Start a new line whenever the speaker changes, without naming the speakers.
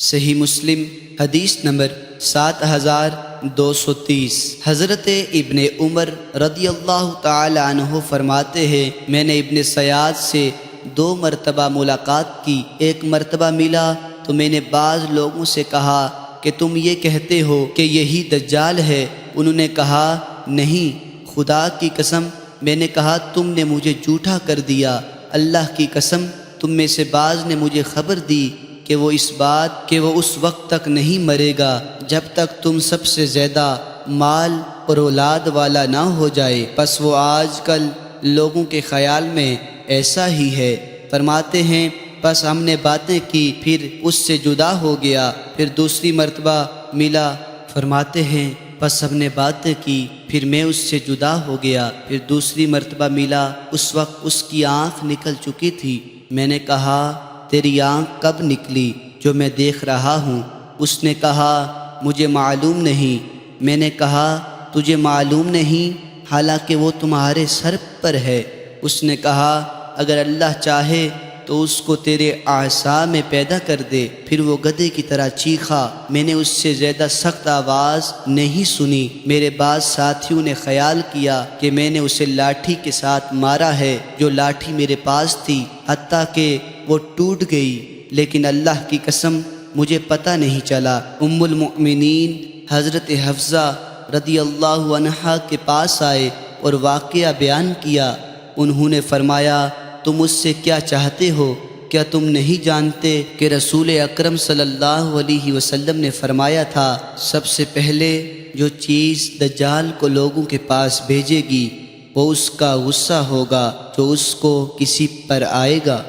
صحیح مسلم حدیث نمبر 7230۔ حضرت ابن عمر رضی اللہ تعالی عنہ فرماتے ہیں، میں نے ابن سیاد سے 2 مرتبہ ملاقات کی۔ ایک مرتبہ ملا تو میں نے بعض لوگوں سے کہا کہ تم یہ کہتے ہو کہ یہی دجال ہے؟ انہوں نے کہا نہیں، خدا کی قسم۔ میں نے کہا تم نے مجھے جھوٹا کر دیا۔ اللہ کی قسم تم میں سے بعض نے مجھے خبر دی کہ وہ اس وقت تک نہیں مرے گا جب تک تم سب سے زیادہ مال اور اولاد والا نہ ہو جائے۔ پس وہ آج کل لوگوں کے خیال میں ایسا ہی ہے۔ فرماتے ہیں پس ہم نے باتیں کی، پھر اس سے جدا ہو گیا۔ پھر دوسری مرتبہ ملا، فرماتے ہیں پس ہم نے باتیں کی، پھر میں اس سے جدا ہو گیا۔ پھر دوسری مرتبہ ملا، اس وقت اس کی آنکھ نکل چکی تھی۔ میں نے کہا تیری آنکھ کب نکلی جو میں دیکھ رہا ہوں؟ اس نے کہا مجھے معلوم نہیں۔ میں نے کہا تجھے معلوم نہیں حالانکہ وہ تمہارے سر پر ہے؟ اس نے کہا اگر اللہ چاہے تو اس کو تیرے اعصاب میں پیدا کر دے۔ پھر وہ گدھے کی طرح چیخا۔ میں نے اس سے زیادہ سخت آواز نہیں سنی۔ میرے بعض ساتھیوں نے خیال کیا کہ میں نے اسے لاٹھی کے ساتھ مارا ہے جو لاٹھی میرے پاس تھی، حتیٰ کہ وہ ٹوٹ گئی، لیکن اللہ کی قسم مجھے پتہ نہیں چلا۔ ام المؤمنین حضرت حفصہ رضی اللہ عنہا کے پاس آئے اور واقعہ بیان کیا۔ انہوں نے فرمایا تم اس سے کیا چاہتے ہو؟ کیا تم نہیں جانتے کہ رسول اکرم صلی اللہ علیہ وسلم نے فرمایا تھا سب سے پہلے جو چیز دجال کو لوگوں کے پاس بھیجے گی وہ اس کا غصہ ہوگا جو اس کو کسی پر آئے گا۔